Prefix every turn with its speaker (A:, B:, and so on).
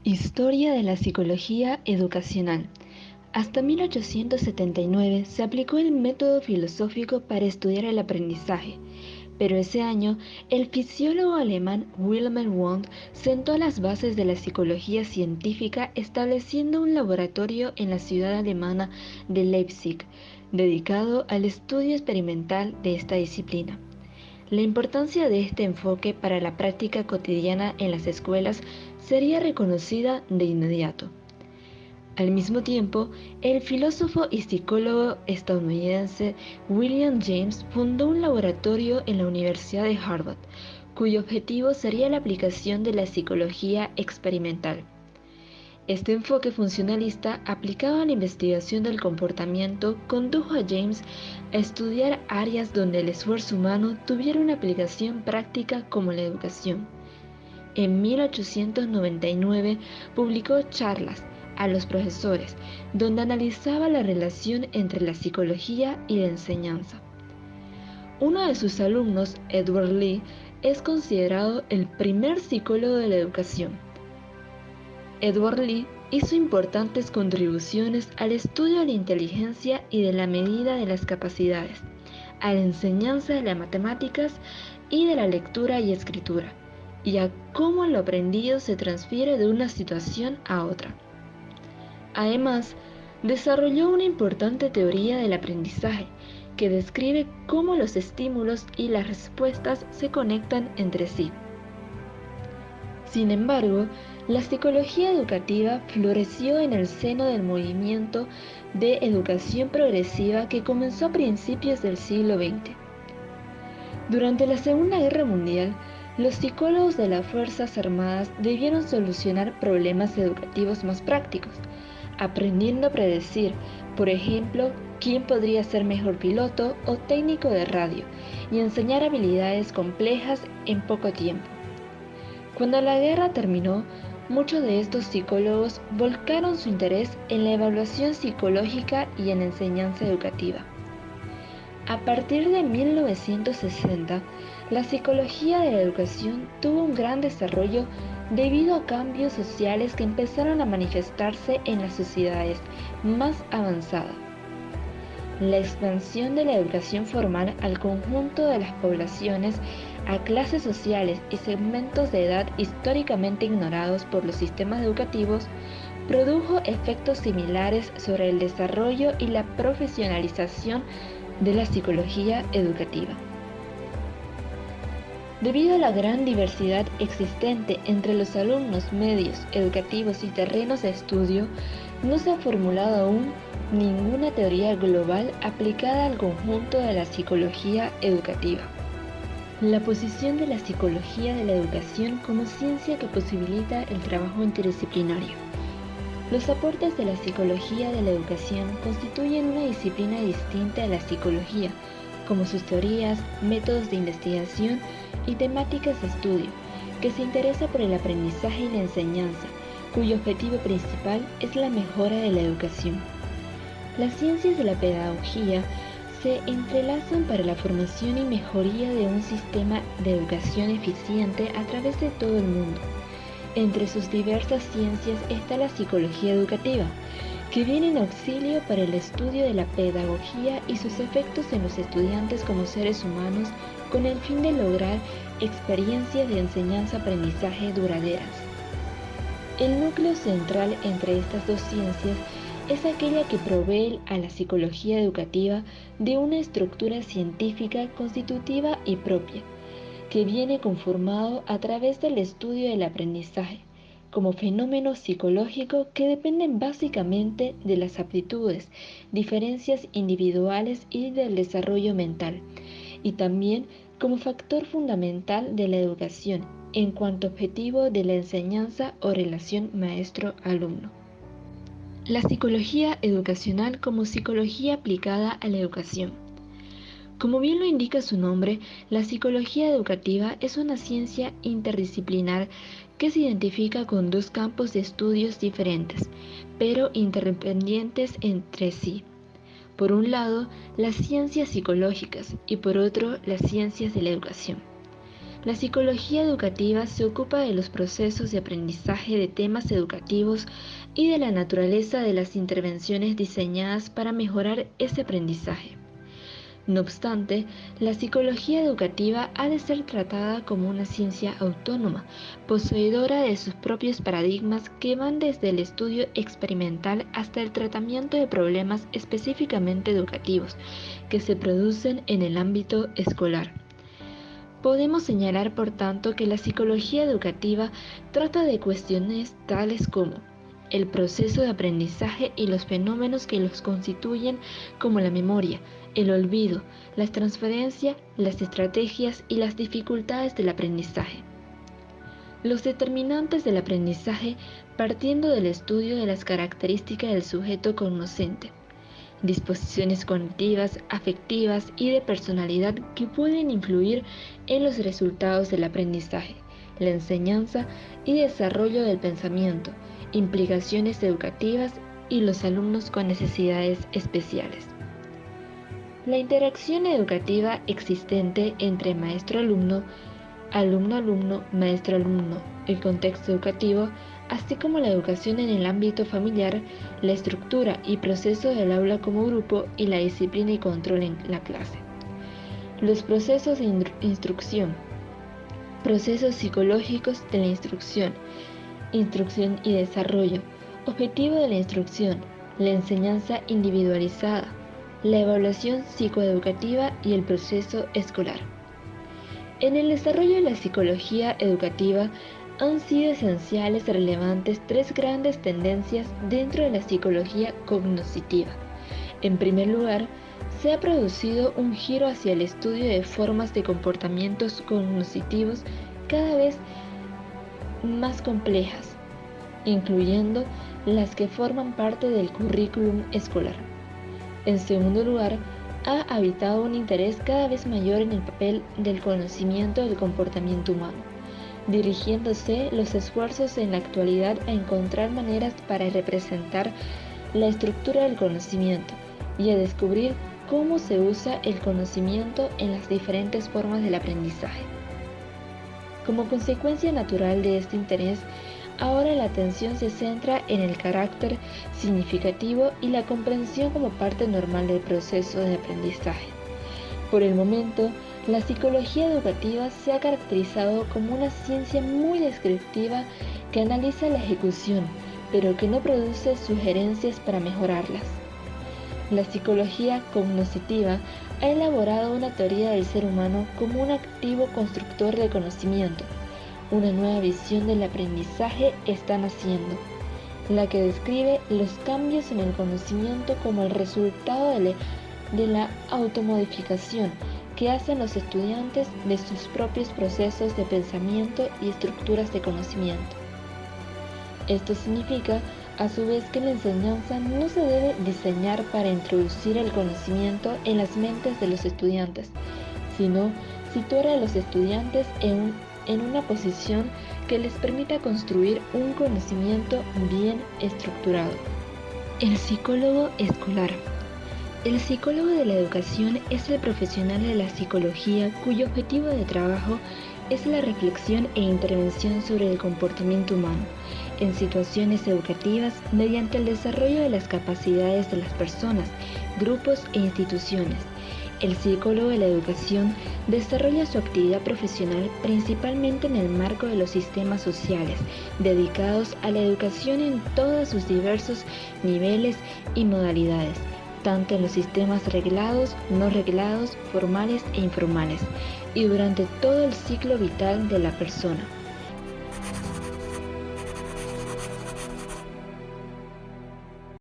A: Historia de la psicología educacional. Hasta 1879 se aplicó el método filosófico para estudiar el aprendizaje, pero ese año el fisiólogo alemán Wilhelm Wundt sentó las bases de la psicología científica estableciendo un laboratorio en la ciudad alemana de Leipzig, dedicado al estudio experimental de esta disciplina. La importancia de este enfoque para la práctica cotidiana en las escuelas sería reconocida de inmediato. Al mismo tiempo, el filósofo y psicólogo estadounidense William James fundó un laboratorio en la Universidad de Harvard, cuyo objetivo sería la aplicación de la psicología experimental. Este enfoque funcionalista aplicado a la investigación del comportamiento condujo a James a estudiar áreas donde el esfuerzo humano tuviera una aplicación práctica como la educación. En 1899 publicó Charlas a los profesores, donde analizaba la relación entre la psicología y la enseñanza. Uno de sus alumnos, Edward Lee, es considerado el primer psicólogo de la educación. Edward Lee hizo importantes contribuciones al estudio de la inteligencia y de la medida de las capacidades, a la enseñanza de las matemáticas y de la lectura y escritura, y a cómo lo aprendido se transfiere de una situación a otra. Además, desarrolló una importante teoría del aprendizaje que describe cómo los estímulos y las respuestas se conectan entre sí. Sin embargo, la psicología educativa floreció en el seno del movimiento de educación progresiva que comenzó a principios del siglo XX. Durante la Segunda Guerra Mundial, los psicólogos de las Fuerzas Armadas debieron solucionar problemas educativos más prácticos, aprendiendo a predecir, por ejemplo, quién podría ser mejor piloto o técnico de radio, y enseñar habilidades complejas en poco tiempo. Cuando la guerra terminó, muchos de estos psicólogos volcaron su interés en la evaluación psicológica y en la enseñanza educativa. A partir de 1960, la psicología de la educación tuvo un gran desarrollo debido a cambios sociales que empezaron a manifestarse en las sociedades más avanzadas. La expansión de la educación formal al conjunto de las poblaciones, a clases sociales y segmentos de edad históricamente ignorados por los sistemas educativos, produjo efectos similares sobre el desarrollo y la profesionalización de la psicología educativa. Debido a la gran diversidad existente entre los alumnos, medios educativos y terrenos de estudio, no se ha formulado aún ninguna teoría global aplicada al conjunto de la psicología educativa. La posición de la psicología de la educación como ciencia que posibilita el trabajo interdisciplinario. Los aportes de la psicología de la educación constituyen una disciplina distinta a la psicología, como sus teorías, métodos de investigación y temáticas de estudio, que se interesa por el aprendizaje y la enseñanza, cuyo objetivo principal es la mejora de la educación. Las ciencias de la pedagogía se entrelazan para la formación y mejoría de un sistema de educación eficiente a través de todo el mundo. Entre sus diversas ciencias está la psicología educativa, que viene en auxilio para el estudio de la pedagogía y sus efectos en los estudiantes como seres humanos con el fin de lograr experiencias de enseñanza-aprendizaje duraderas. El núcleo central entre estas dos ciencias es aquella que provee a la psicología educativa de una estructura científica constitutiva y propia, que viene conformado a través del estudio del aprendizaje, como fenómeno psicológico que dependen básicamente de las aptitudes, diferencias individuales y del desarrollo mental, y también como factor fundamental de la educación en cuanto objetivo de la enseñanza o relación maestro-alumno. La psicología educacional como psicología aplicada a la educación. Como bien lo indica su nombre, la psicología educativa es una ciencia interdisciplinar que se identifica con dos campos de estudios diferentes, pero interdependientes entre sí. Por un lado, las ciencias psicológicas y por otro, las ciencias de la educación. La psicología educativa se ocupa de los procesos de aprendizaje de temas educativos y de la naturaleza de las intervenciones diseñadas para mejorar ese aprendizaje. No obstante, la psicología educativa ha de ser tratada como una ciencia autónoma, poseedora de sus propios paradigmas que van desde el estudio experimental hasta el tratamiento de problemas específicamente educativos que se producen en el ámbito escolar. Podemos señalar, por tanto, que la psicología educativa trata de cuestiones tales como el proceso de aprendizaje y los fenómenos que los constituyen, como la memoria, el olvido, la transferencia, las estrategias y las dificultades del aprendizaje. Los determinantes del aprendizaje partiendo del estudio de las características del sujeto cognoscente, disposiciones cognitivas, afectivas y de personalidad que pueden influir en los resultados del aprendizaje, la enseñanza y desarrollo del pensamiento, implicaciones educativas y los alumnos con necesidades especiales. La interacción educativa existente entre maestro-alumno, alumno-alumno, maestro-alumno, el contexto educativo, así como la educación en el ámbito familiar, la estructura y proceso del aula como grupo y la disciplina y control en la clase. Los procesos de instrucción, procesos psicológicos de la instrucción y desarrollo, objetivo de la instrucción, la enseñanza individualizada, la evaluación psicoeducativa y el proceso escolar. En el desarrollo de la psicología educativa han sido esenciales y relevantes tres grandes tendencias dentro de la psicología cognoscitiva. En primer lugar, se ha producido un giro hacia el estudio de formas de comportamientos cognitivos cada vez más complejas, incluyendo las que forman parte del currículum escolar. En segundo lugar, ha habitado un interés cada vez mayor en el papel del conocimiento del comportamiento humano, dirigiéndose los esfuerzos en la actualidad a encontrar maneras para representar la estructura del conocimiento y a descubrir cómo se usa el conocimiento en las diferentes formas del aprendizaje. Como consecuencia natural de este interés, ahora la atención se centra en el carácter significativo y la comprensión como parte normal del proceso de aprendizaje. Por el momento, la psicología educativa se ha caracterizado como una ciencia muy descriptiva que analiza la ejecución, pero que no produce sugerencias para mejorarlas. La psicología cognoscitiva ha elaborado una teoría del ser humano como un activo constructor de conocimiento. Una nueva visión del aprendizaje está naciendo, la que describe los cambios en el conocimiento como el resultado de la automodificación que hacen los estudiantes de sus propios procesos de pensamiento y estructuras de conocimiento. Esto significa, a su vez, que la enseñanza no se debe diseñar para introducir el conocimiento en las mentes de los estudiantes, sino situar a los estudiantes en una posición que les permita construir un conocimiento bien estructurado. El psicólogo escolar. El psicólogo de la educación es el profesional de la psicología cuyo objetivo de trabajo es la reflexión e intervención sobre el comportamiento humano en situaciones educativas mediante el desarrollo de las capacidades de las personas, grupos e instituciones. El psicólogo de la educación desarrolla su actividad profesional principalmente en el marco de los sistemas sociales, dedicados a la educación en todos sus diversos niveles y modalidades, tanto en los sistemas reglados, no reglados, formales e informales, y durante todo el ciclo vital de la persona.